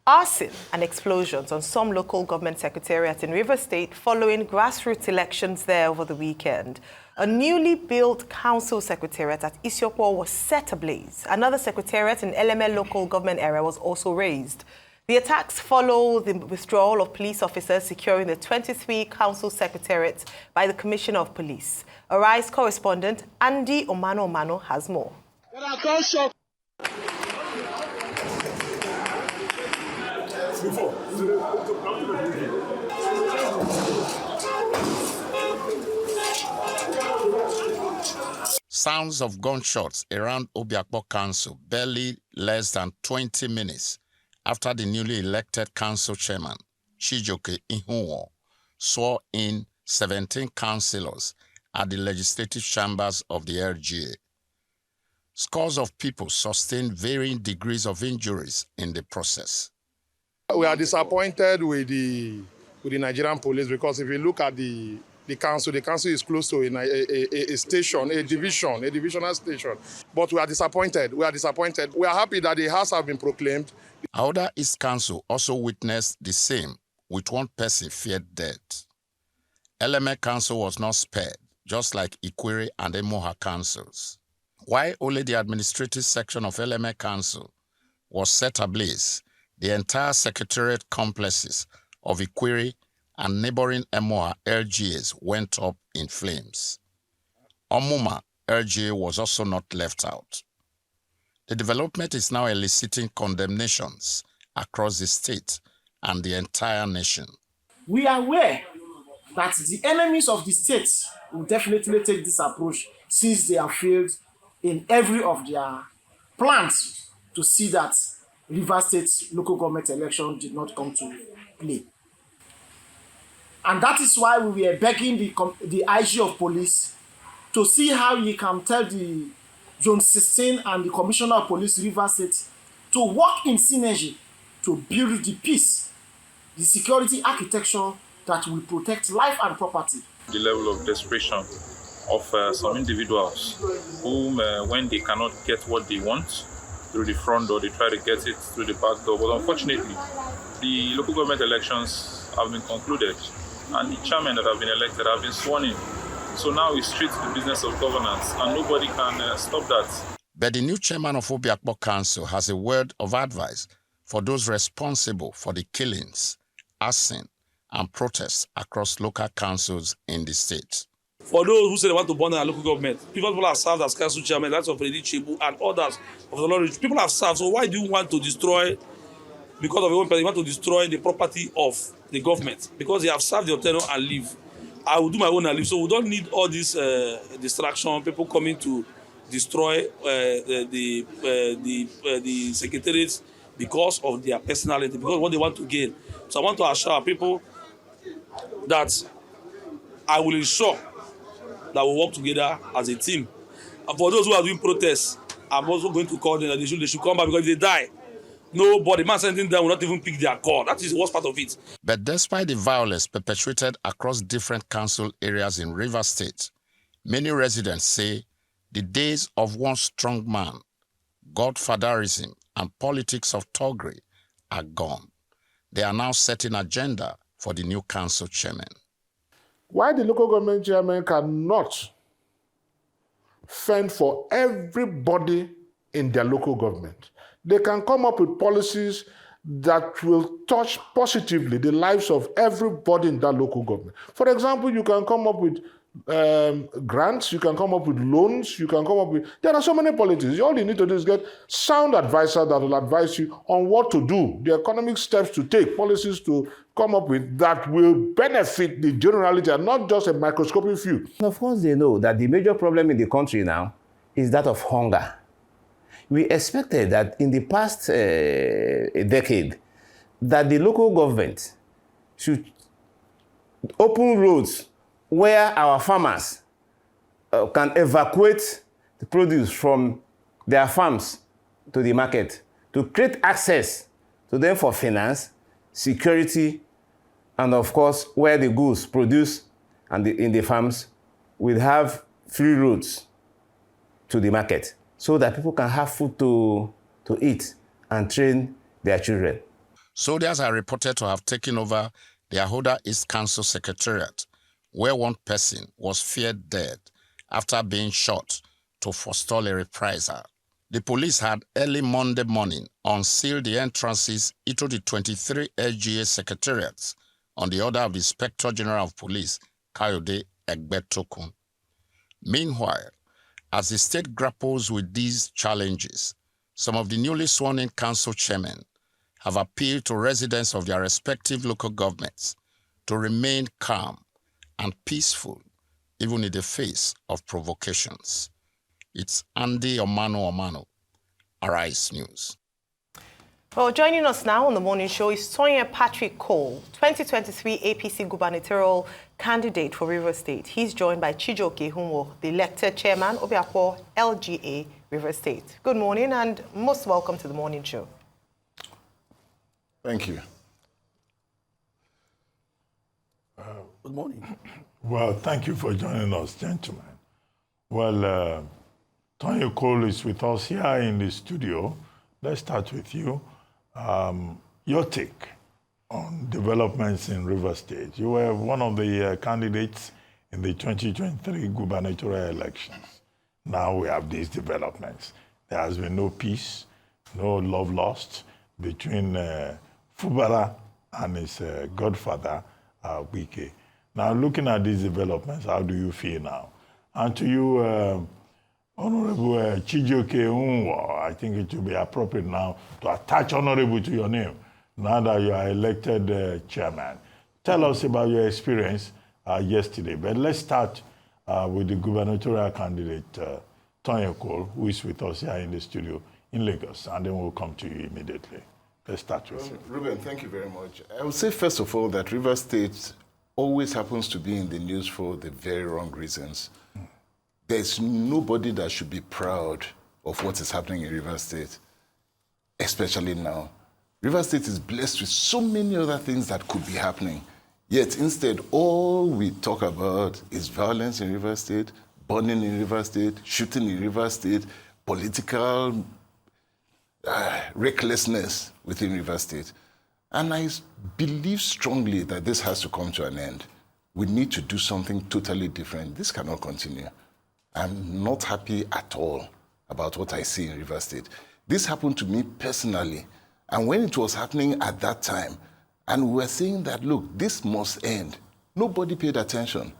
Arson and explosions on some local government secretariats in Rivers State following grassroots elections there over the weekend. A newly built council secretariat at Ihunwo was set ablaze. Another secretariat in LML local government area was also razed. The attacks follow the withdrawal of police officers securing the 23 council secretariats by the Commissioner of Police. Arise correspondent Andy Omano has more. Sounds of gunshots around Obio-Akpor Council barely less than 20 minutes after the newly elected council chairman, Chijioke Ihunwo, swore in 17 councillors at the legislative chambers of the LGA. Scores of people sustained varying degrees of injuries in the process. We are disappointed with the Nigerian police because if you look at the council is close to a station, a divisional station. But we are disappointed. We are happy that the house have been proclaimed. Aoda East Council also witnessed the same, with one person feared death. LMA Council was not spared, just like Ikwere and Emoha councils. While only the administrative section of LMA Council was set ablaze, the entire secretariat complexes of Ikwere and neighboring Emoha LGAs went up in flames. Omuma LGA was also not left out. The development is now eliciting condemnations across the state and the entire nation. We are aware that the enemies of the state will definitely take this approach since they have failed in every of their plans to see that Rivers State local government election did not come to play. And that is why we were begging the IG of police to see how he can tell the Zone 16 and the Commissioner of Police Rivers State to work in synergy to build the peace, the security architecture that will protect life and property. The level of desperation of some individuals whom, when they cannot get what they want through the front door, they try to get it through the back door. But unfortunately, the local government elections have been concluded and the chairmen that have been elected have been sworn in. So now it's straight to the business of governance and nobody can stop that. But the new chairman of Obio-Akpor Council has a word of advice for those responsible for the killings, arson, and protests across local councils in the state. For those who say they want to burn our local government, people have served as council chairman, that's of Freddy Chibu and others of the Lord. People have served, so why do you want to destroy, because of your own person, you want to destroy the property of the government? Because they have served their tenure and leave. I will do my own and leave. So we don't need all this distraction, people coming to destroy the secretariats because of their personality, because of what they want to gain. So I want to assure people that I will ensure that we work together as a team. And for those who are doing protests, I'm also going to call them that they should come back, because if they die, nobody, man sending them will not even pick their call. That is the worst part of it. But despite the violence perpetrated across different council areas in Rivers State, many residents say the days of one strong man, godfatherism, and politics of thuggery are gone. They are now setting agenda for the new council chairman. Why the local government chairman cannot fend for everybody in their local government? They can come up with policies that will touch positively the lives of everybody in that local government. For example, you can come up with grants, you can come up with loans, you can come up with... There are so many policies. All you need to do is get sound advisor that will advise you on what to do, the economic steps to take, policies to come up with that will benefit the generality and not just a microscopic few. Of course, they know that the major problem in the country now is that of hunger. We expected that in the past decade, that the local government should open roads where our farmers can evacuate the produce from their farms to the market, to create access to them for finance, security, and of course, where the goods produced and in the farms will have free roads to the market, so that people can have food to eat and train their children. Soldiers are reported to have taken over the Ahoda East Council Secretariat, where one person was feared dead after being shot to forestall a reprisal. The police had early Monday morning unsealed the entrances into the 23 SGA secretariats on the order of the Inspector General of Police, Kayode Egbetokun. Meanwhile, as the state grapples with these challenges, some of the newly sworn-in council chairmen have appealed to residents of their respective local governments to remain calm and peaceful, even in the face of provocations. It's Andy Omano, Arise News. Well, joining us now on the morning show is Toyin Patrick Cole, 2023 APC gubernatorial candidate for Rivers State. He's joined by Chijioke Ihunwo, the elected chairman, Obio-Akpor, LGA, Rivers State. Good morning and most welcome to the morning show. Thank you. Good morning. Well, thank you for joining us, gentlemen. Well, Toyin Cole is with us here in the studio. Let's start with you. Your take on developments in Rivers State. You were one of the candidates in the 2023 gubernatorial elections. Now we have these developments. There has been no peace, no love lost between Fubara and his godfather, Wike. Now, looking at these developments, how do you feel now? And to you, Honorable Chijioke Ihunwo, I think it would be appropriate now to attach Honorable to your name, now that you are elected chairman. Tell us about your experience yesterday. But let's start with the gubernatorial candidate, Toyin Cole, who is with us here in the studio in Lagos, and then we'll come to you immediately. Let's start with you. Ruben, thank you very much. I would say, first of all, that Rivers State always happens to be in the news for the very wrong reasons. There's nobody that should be proud of what is happening in Rivers State, especially now. Rivers State is blessed with so many other things that could be happening. Yet instead, all we talk about is violence in Rivers State, burning in Rivers State, shooting in Rivers State, political recklessness within Rivers State. And I believe strongly that this has to come to an end. We need to do something totally different. This cannot continue. I'm not happy at all about what I see in Rivers State. This happened to me personally. And when it was happening at that time, and we were saying that, look, this must end, nobody paid attention.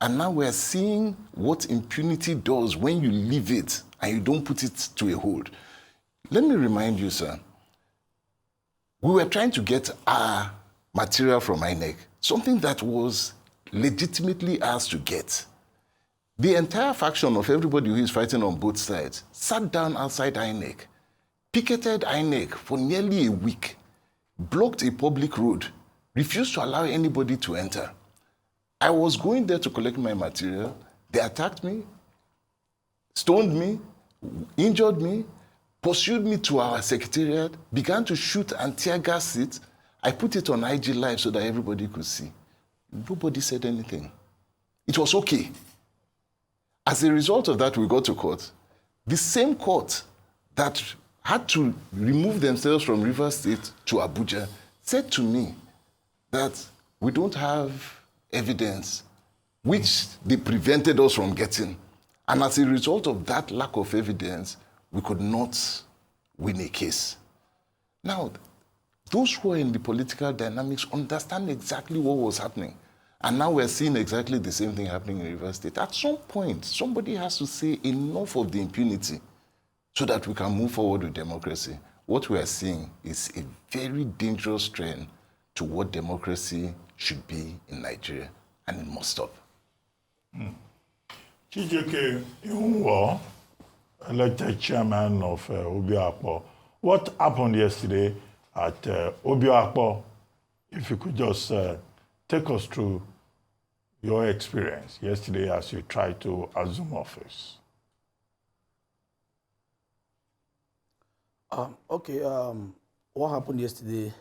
And now we're seeing what impunity does when you leave it and you don't put it to a hold. Let me remind you, sir, we were trying to get our material from INEC, something that was legitimately ours to get. The entire faction of everybody who is fighting on both sides sat down outside INEC, picketed INEC for nearly a week, blocked a public road, refused to allow anybody to enter. I was going there to collect my material. They attacked me, stoned me, injured me, pursued me to our secretariat, began to shoot and tear gas it. I put it on IG Live so that everybody could see. Nobody said anything. It was okay. As a result of that, we got to court. The same court that had to remove themselves from Rivers State to Abuja said to me that we don't have evidence, which they prevented us from getting. And as a result of that lack of evidence, we could not win a case. Now, those who are in the political dynamics understand exactly what was happening. And now we're seeing exactly the same thing happening in Rivers State. At some point, somebody has to say enough of the impunity so that we can move forward with democracy. What we are seeing is a very dangerous trend to what democracy should be in Nigeria, and it must stop. Chijioke Ihunwo, elected chairman of Obio-Akpor. What happened yesterday at Obio-Akpor? If you could just take us through your experience yesterday as you tried to assume office. What happened yesterday?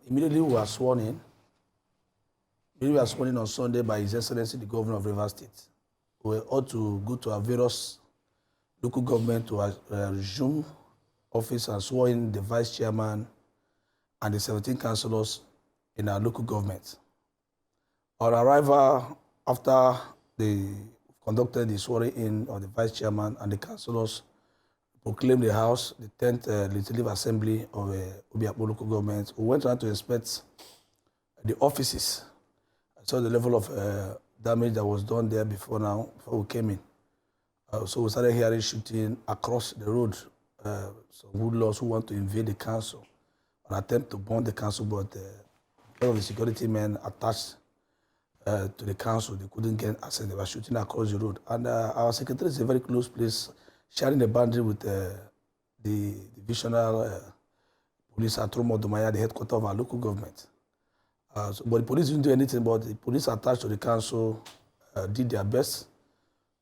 Immediately we were sworn in. We were sworn in on Sunday by His Excellency, the Governor of Rivers State. We ought to go to our various local government to resume office and swear in the vice chairman and the 17 councillors in our local government. On arrival, after they conducted the swearing-in of the vice chairman and the councillors proclaimed the House, the 10th Legislative Assembly of Obio-Akpor local government, we went around to inspect the offices. I saw the level of damage that was done there before we came in. So we started hearing shooting across the road. Some hoodlums who want to invade the council, an attempt to burn the council, but because of the security men attached to the council, they couldn't get access. They were shooting across the road. And our secretary is a very close place, sharing the boundary with the divisional police at Romodumaya, the headquarters of our local government. But the police didn't do anything, but the police attached to the council did their best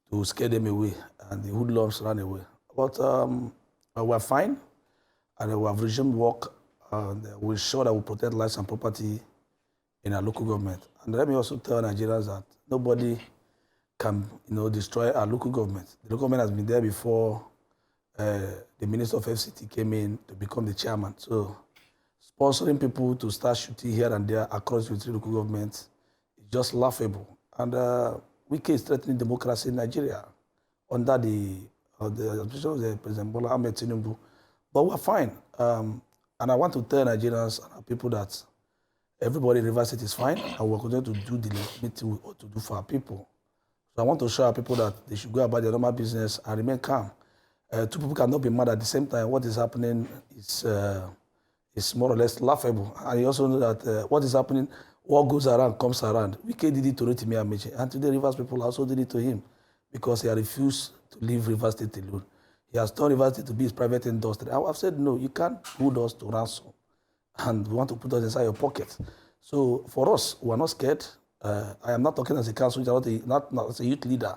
to scare them away, and the hoodlums ran away. But we're fine, and we have resumed work, and we're sure that we protect lives and property in our local government. And let me also tell Nigerians that nobody can, destroy our local government. The local government has been there before the Minister of FCT came in to become the chairman. So sponsoring people to start shooting here and there across the three local governments is just laughable. And Wike is threatening democracy in Nigeria under the administration of the President Bola Ahmed Tinubu. But we're fine. And I want to tell Nigerians and our people that everybody in Rivers State is fine, and we're going to do the meeting we ought to do for our people. So I want to show our people that they should go about their normal business and remain calm. Two people cannot be mad at the same time. What is happening is more or less laughable. And you also know that what is happening, what goes around comes around. Wike did it to Rotimi Amechi, and today Rivers people also did it to him because he refused to leave Rivers State alone. He has turned Rivers State to be his private industry. I've said, no, you can't hold us to ransom, and we want to put us inside your pocket. So for us, we're not scared. I am not talking as a council, not as a youth leader.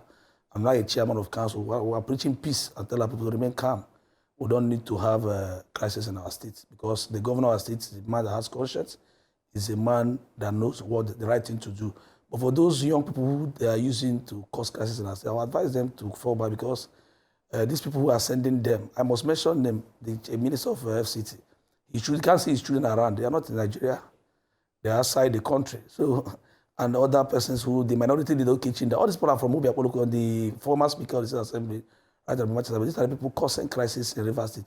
I'm not a chairman of council. We're preaching peace and tell our people to remain calm. We don't need to have a crisis in our state because the governor of our state is a man that has conscience, is a man that knows what the right thing to do. But for those young people who they are using to cause crisis in our state, I would advise them to fall back because these people who are sending them, I must mention them, the minister of FCT. You can't see his children around. They are not in Nigeria. They are outside the country. So, and other persons who, the minority leader kitchen, all these people are from Obio-Akpor, the former speaker of the Assembly, these are the people causing crisis in Rivers State.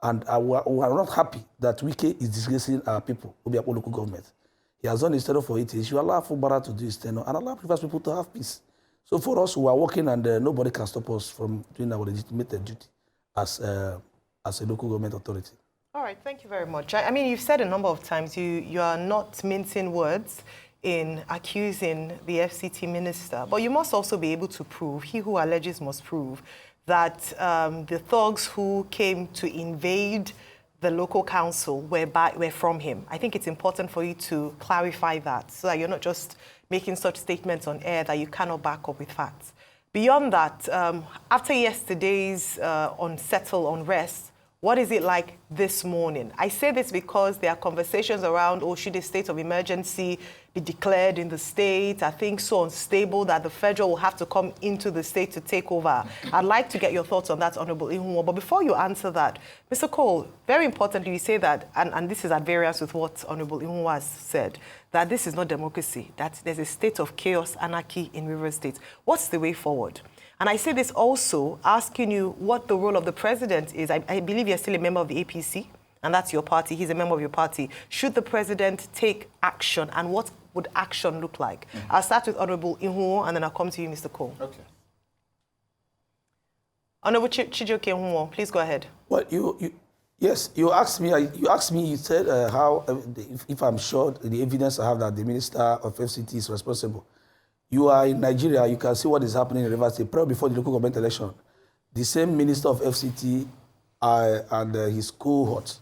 And we are not happy that Wike is disgracing our people, Obio-Akpor local government. He has done his tenure for 8 years. You allow Fubara to do his tenure and allow Rivers people to have peace. So for us, we are working and nobody can stop us from doing our legitimate duty as a local government authority. All right, thank you very much. I mean, you've said a number of times you are not mincing words in accusing the FCT minister, but you must also be able to prove, he who alleges must prove, that the thugs who came to invade the local council were from him. I think it's important for you to clarify that so that you're not just making such statements on air that you cannot back up with facts. Beyond that, after yesterday's unsettled unrest, what is it like this morning? I say this because there are conversations around, should a state of emergency be declared in the state? Are things so unstable that the federal will have to come into the state to take over? I'd like to get your thoughts on that, Honorable Ihunwo. But before you answer that, Mr. Cole, very importantly, you say that, and this is at variance with what Honorable Ihunwo has said, that this is not democracy, that there's a state of chaos, anarchy in Rivers State. What's the way forward? And I say this also asking you what the role of the president is. I believe you're still a member of the APC, and that's your party. He's a member of your party. Should the president take action, and what would action look like? I'll start with Honorable Ihunwo, and then I'll come to you, Mr. Cole. Okay. Honorable Chijioke Ihunwo, please go ahead. Well, yes, you asked me. You said how, if I'm sure the evidence I have that the minister of FCT is responsible. You are in Nigeria, you can see what is happening in Rivers State. Probably before the local government election, the same minister of FCT and his cohorts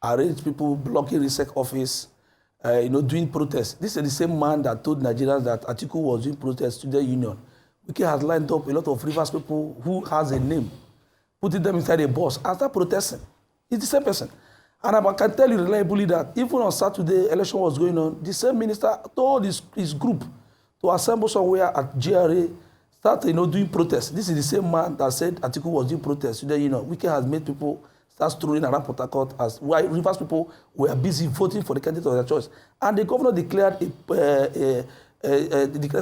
arranged people blocking the SEC office, doing protests. This is the same man that told Nigerians that Atiku was doing protests to the union. Wike has lined up a lot of Rivers people who has a name, putting them inside a bus and start protesting. It's the same person. And I can tell you reliably that even on Saturday, election was going on, the same minister told his group to assemble somewhere at GRA, start doing protests. This is the same man that said Atiku was doing protests. Today, Wike has made people start strolling around Port Harcourt as why Rivers people were busy voting for the candidate of their choice. And the governor declared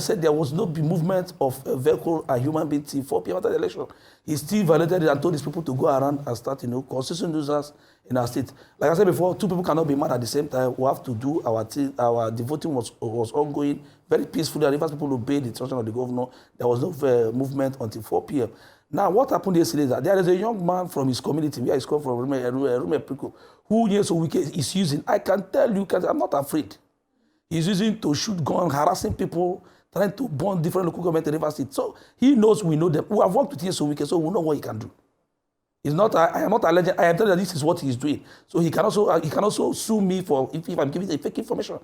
said there was no movement of a vehicle and human being till 4 p.m. after the election. He still violated it and told these people to go around and start, constitution users in our state. Like I said before, 2 people cannot be mad at the same time. We have to do the voting was ongoing very peacefully. And Rivers people obeyed the instruction of the governor. There was no movement until 4 p.m. Now, what happened yesterday is that there is a young man from his community, where he's come from, who Wike is using. I can tell you, I'm not afraid. He's using to shoot gun, harassing people, trying to burn different local government in Rivers State. So he knows we know them. We have worked with him Wike, so we know what he can do. It's not. I am not alleged. I am telling you that this is what he's doing. So he can also sue me for if I'm giving a fake information.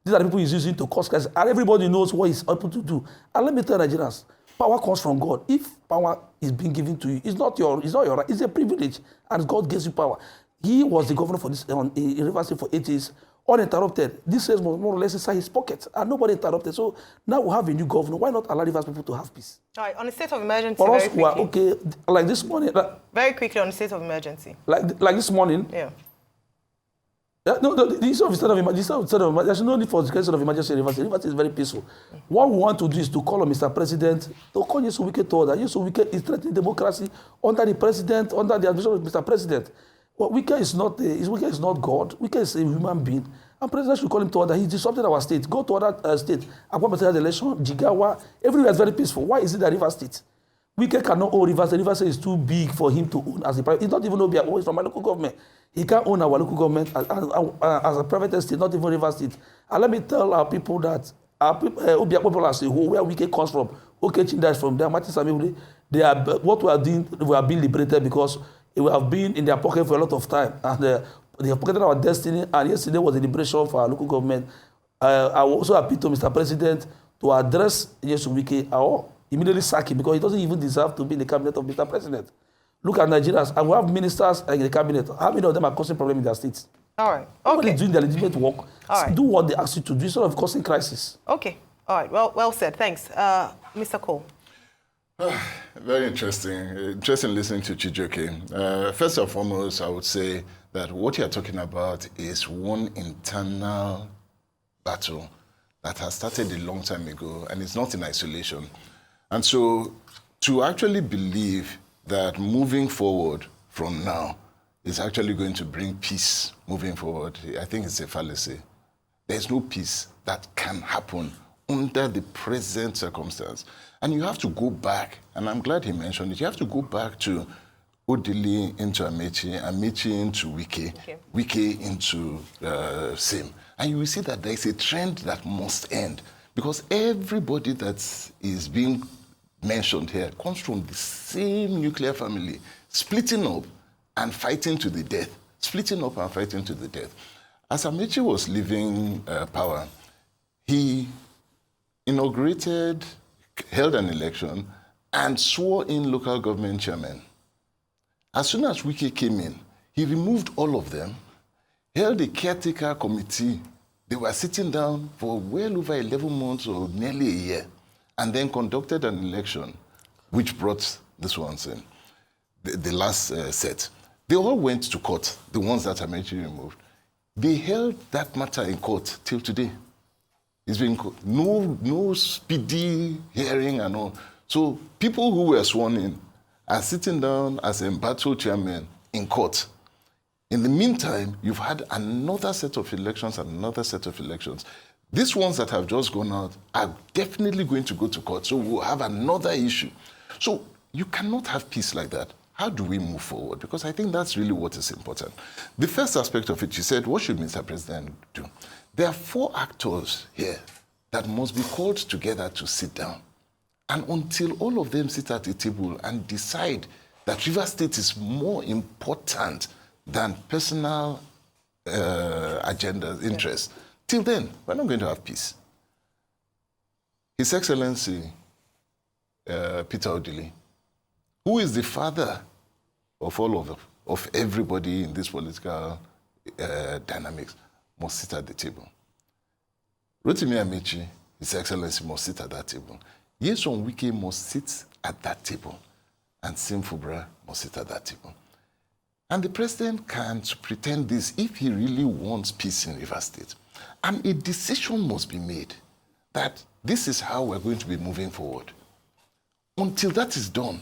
These are the people he's using to cause crisis, and everybody knows what he's able to do. And let me tell Nigerians, power comes from God. If power is being given to you, it's not your right. It's a privilege, and God gives you power. He was the governor for this in Rivers State for 8 years. Uninterrupted. This was more or less inside his pocket, and nobody interrupted. So now we have a new governor. Why not allow Rivers people to have peace? All right, on the state of emergency, for us, we are okay. Like this morning. Very quickly on the state of emergency. Like this morning. Yeah. No, the state of emergency. There's no need for the state of emergency in Rivers State. Rivers State is very peaceful. What we want to do is to call on Mr. President to call Wike to order. Wike is threatening democracy under the president, under the administration of Mr. President. Well, Wike is not God. Wike is a human being. And President should call him to order. He's disrupted our state. Go to other state. Akwa had election, Jigawa, everywhere is very peaceful. Why is it that Rivers State? Wike cannot own Rivers State. Rivers State is too big for him to own as a private. He's not even Obio-Akpor. He's from my local government. He can't own our local government as a private state, not even Rivers State. And let me tell our people that Obio-Akpor people are saying, where Wike comes from, Okechinda is from there, Martin Samibule, they are what we are doing. We are being liberated because we have been in their pocket for a lot of time, and they have pocketed our destiny. And yesterday was a liberation for our local government. I will also appeal to Mr. President to address Wike or immediately sack him because he doesn't even deserve to be in the cabinet of Mr. President. Look at Nigerians, and we have ministers in the cabinet. How many of them are causing problems in their states? All right. Okay. Nobody is doing their legitimate work. All right. Do what they ask you to do instead of causing crisis. Okay. All right. Well said. Thanks, Mr. Cole. Very interesting. Interesting listening to Chijioke. First and foremost, I would say that what you're talking about is one internal battle that has started a long time ago, and it's not in isolation. And so to actually believe that moving forward from now is actually going to bring peace moving forward, I think it's a fallacy. There's no peace that can happen under the present circumstance. And you have to go back, and I'm glad he mentioned it, you have to go back to Odili into Amechi, Amechi into Wike, Wike into Sim. And you will see that there is a trend that must end, because everybody that is being mentioned here comes from the same nuclear family, splitting up and fighting to the death, splitting up and fighting to the death. As Amechi was leaving power, he inaugurated, held an election, and swore in local government chairmen. As soon as Wike came in, he removed all of them, held a caretaker committee. They were sitting down for well over 11 months or nearly a year, and then conducted an election, which brought this ones in, the last set. They all went to court, the ones that Amechi removed. They held that matter in court till today. It's been no speedy hearing and all. So people who were sworn in are sitting down as embattled chairmen in court. In the meantime, you've had another set of elections and another set of elections. These ones that have just gone out are definitely going to go to court. So we'll have another issue. So you cannot have peace like that. How do we move forward? Because I think that's really what is important. The first aspect of it, you said, what should Mr. President do? There are 4 actors here that must be called together to sit down. And until all of them sit at a table and decide that Rivers State is more important than personal agendas, interests, till then, we're not going to have peace. His Excellency, Peter Odili, who is the father of all of everybody in this political dynamics, must sit at the table. Rotimi Amechi, His Excellency, must sit at that table. Nyesom Wike must sit at that table. And Sim Fubara must sit at that table. And the president can't pretend this if he really wants peace in Rivers State. And a decision must be made that this is how we're going to be moving forward. Until that is done,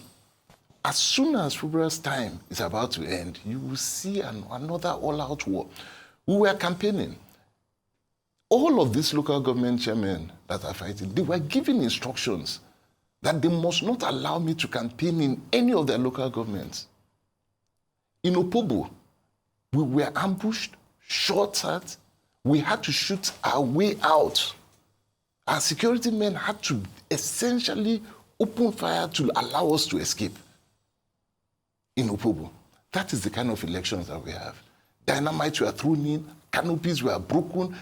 as soon as Fubara's time is about to end, you will see another all-out war. We were campaigning. All of these local government chairmen that are fighting, they were given instructions that they must not allow me to campaign in any of their local governments. In Opobo, we were ambushed, shot at. We had to shoot our way out. Our security men had to essentially open fire to allow us to escape. In Opobo, that is the kind of elections that we have. Dynamites were thrown in, canopies were broken.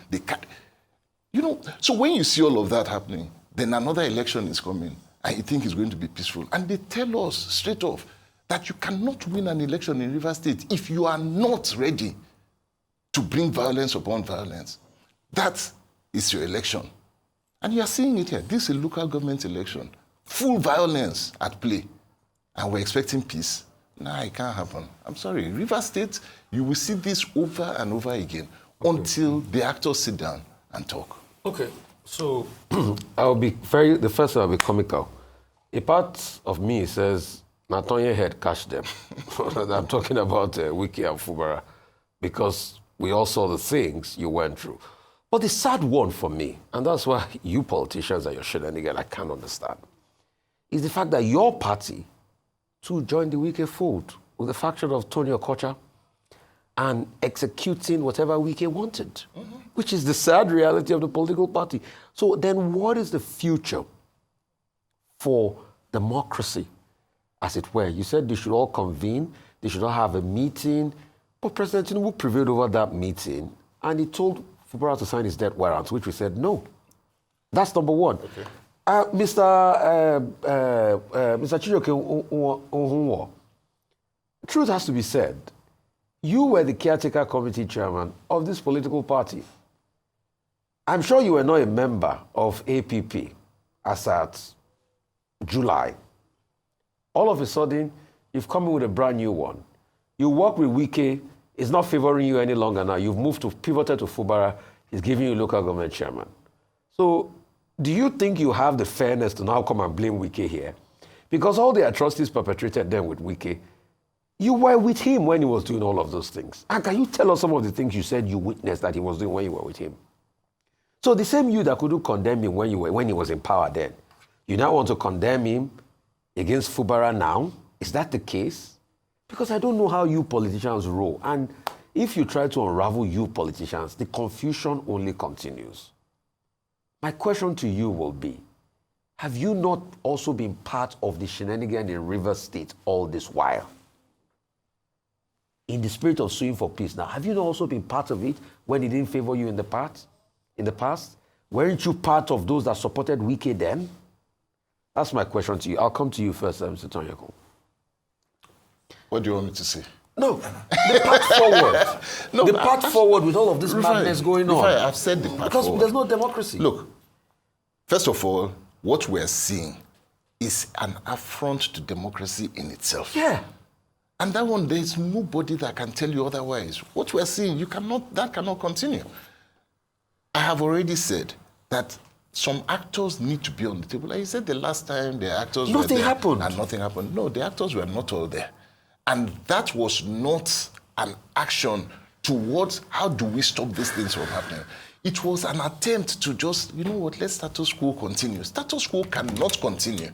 So when you see all of that happening, then another election is coming, and you think it's going to be peaceful. And they tell us straight off that you cannot win an election in Rivers State if you are not ready to bring violence upon violence. That is your election. And you are seeing it here. This is a local government election. Full violence at play. And we're expecting peace. Nah, it can't happen. I'm sorry. Rivers State, you will see this over and over again until the actors sit down and talk. Okay, so the first one will be comical. A part of me says, Natonye head catch them. I'm talking about Wike and Fubara, because we all saw the things you went through. But the sad one for me, and that's why you politicians and your shenanigans, I can't understand, is the fact that your party to join the Wike fold with the faction of Tony Okocha and executing whatever Wike wanted, which is the sad reality of the political party. So then what is the future for democracy, as it were? You said they should all convene, they should all have a meeting, but President Tinubu prevailed over that meeting, and he told Fubara to sign his death warrant, which we said no. That's number one. Okay. Mr. Chijioke Ihunwo, truth has to be said. You were the caretaker committee chairman of this political party. I'm sure you were not a member of APP as at July. All of a sudden, you've come in with a brand new one. You work with Wike, it's not favoring you any longer now. You've pivoted to Fubara, he's giving you local government chairman. So, do you think you have the fairness to now come and blame Wike here? Because all the atrocities perpetrated then with Wike, you were with him when he was doing all of those things. And can you tell us some of the things you said you witnessed that he was doing when you were with him? So the same you that couldn't condemn him when he was in power then, you now want to condemn him against Fubara now? Is that the case? Because I don't know how you politicians roll. And if you try to unravel you politicians, the confusion only continues. My question to you will be, have you not also been part of the shenanigan in Rivers State all this while? In the spirit of suing for peace now, have you not also been part of it when it didn't favor you in the past? Weren't you part of those that supported Wike then? That's my question to you. I'll come to you first, Mr. Tonyako. What do you want me to say? No, the path forward. The path forward with all of this madness going on. I've said the path because forward. There's no democracy. Look, first of all, what we're seeing is an affront to democracy in itself. Yeah. And that one, there is nobody that can tell you otherwise. What we're seeing, that cannot continue. I have already said that some actors need to be on the table. Like you said the last time the actors were there. Happened. And nothing happened. No, the actors were not all there. And that was not an action towards how do we stop these things from happening. It was an attempt to just, you know what, let status quo continue. Status quo cannot continue.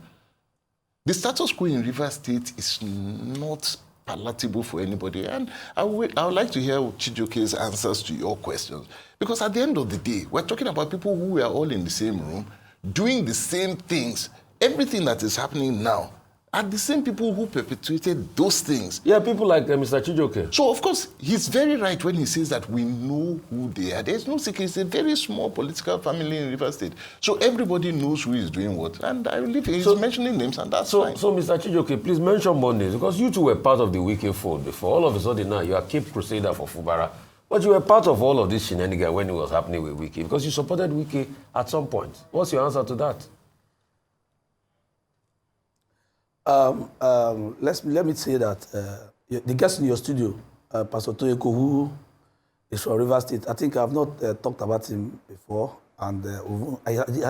The status quo in Rivers State is not palatable for anybody. And I would like to hear Chijioke's answers to your questions. Because at the end of the day, we're talking about people who were all in the same room, doing the same things. Everything that is happening now are the same people who perpetuated those things. Yeah, people like Mr. Chijioke. So, of course, he's very right when he says that we know who they are. There's no secret. It's a very small political family in Rivers State. So everybody knows who is doing what. And I believe he's mentioning names, and that's fine. So, Mr. Chijioke, please mention more names, because you two were part of the Wike fold before. All of a sudden now, you are Cape Crusader for Fubara. But you were part of all of this shenanigans when it was happening with Wike, because you supported Wike at some point. What's your answer to that? Let me say that the guest in your studio, Pastor Toyeko, who is from Rivers State. I think I've not talked about him before, and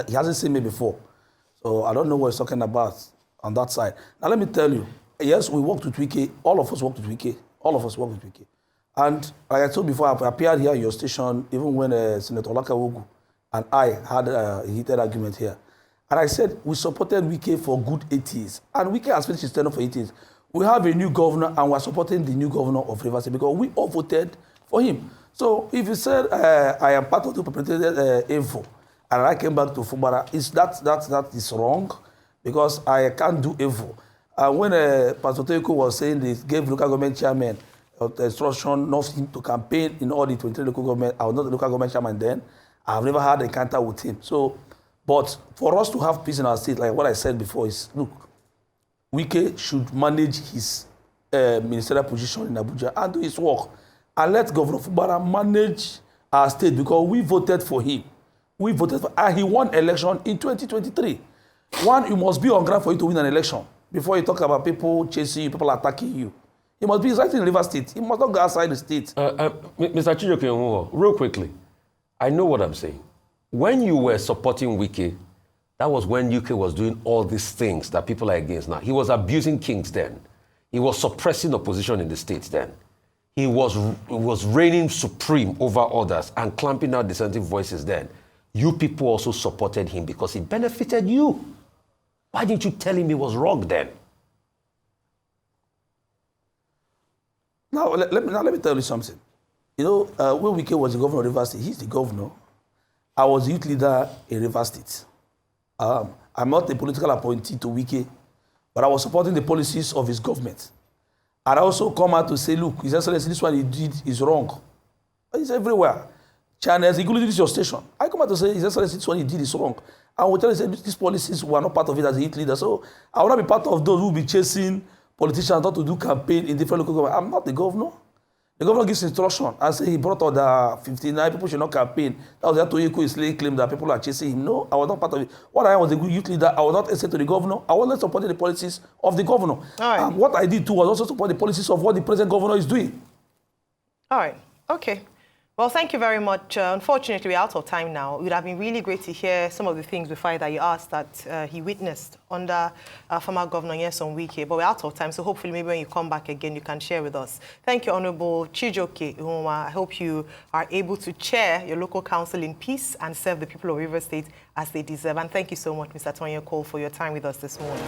he hasn't seen me before. So I don't know what he's talking about on that side. Now let me tell you, yes, we worked with Wike. All of us worked with Wike. All of us worked with Wike. And like I told before, I appeared here in your station, even when Senator Olakawogu and I had a heated argument here. And I said, we supported Wike for good 8 years. And Wike has finished his tenure for 8 years. We have a new governor, and we're supporting the new governor of Rivers State because we all voted for him. So if you said I am part of the perpetrated info, and I came back to Fubara, that is wrong, because I can't do info. When Pastor Toyeko was saying they gave local government chairman instruction not to campaign in all the 23 local government, I was not the local government chairman then. I've never had an encounter with him. So, but for us to have peace in our state, like what I said before, is look, Wike should manage his ministerial position in Abuja and do his work, and let Governor Fubara manage our state because we voted for him. We voted for, and he won election in 2023. You must be on ground for you to win an election before you talk about people chasing you, people attacking you. He must be right in Rivers State. He must not go outside the state. Mr. Chijioke, Ihunwo, real quickly, I know what I'm saying. When you were supporting Wike, that was when UK was doing all these things that people are against now. He was abusing kings then. He was suppressing opposition in the states then. He was reigning supreme over others and clamping out dissenting voices then. You people also supported him because it benefited you. Why didn't you tell him he was wrong then? Now let me tell you something. You know, when Wike was the governor of Rivers State, he's the governor. I was the youth leader in Rivers State. I'm not a political appointee to Wike, but I was supporting the policies of his government. And I also come out to say, look, His Excellency, this one he did is wrong. It's everywhere. Channels, including this your station. I come out to say, His Excellency, this one he did is wrong. I will tell you, say, these policies were not part of it as a youth leader. So I will not be part of those who will be chasing politicians not to do campaign in different local government. I'm not the governor. The governor gives instruction and say he brought out the 59 people should not campaign. That was that Toyeko is laying claim that people are chasing him. No, I was not part of it. What I was a good youth leader, I was not listening to the governor. I was not supporting the policies of the governor. All right. And what I did too was also support the policies of what the present governor is doing. All right. Okay. Well, thank you very much. Unfortunately, we're out of time now. It would have been really great to hear some of the things before that you asked that he witnessed under former Governor Nyesom Wike, but we're out of time, so hopefully maybe when you come back again, you can share with us. Thank you, Honorable Chijioke Ihunwo. I hope you are able to chair your local council in peace and serve the people of Rivers State as they deserve. And thank you so much, Mr. Tonya Cole, for your time with us this morning.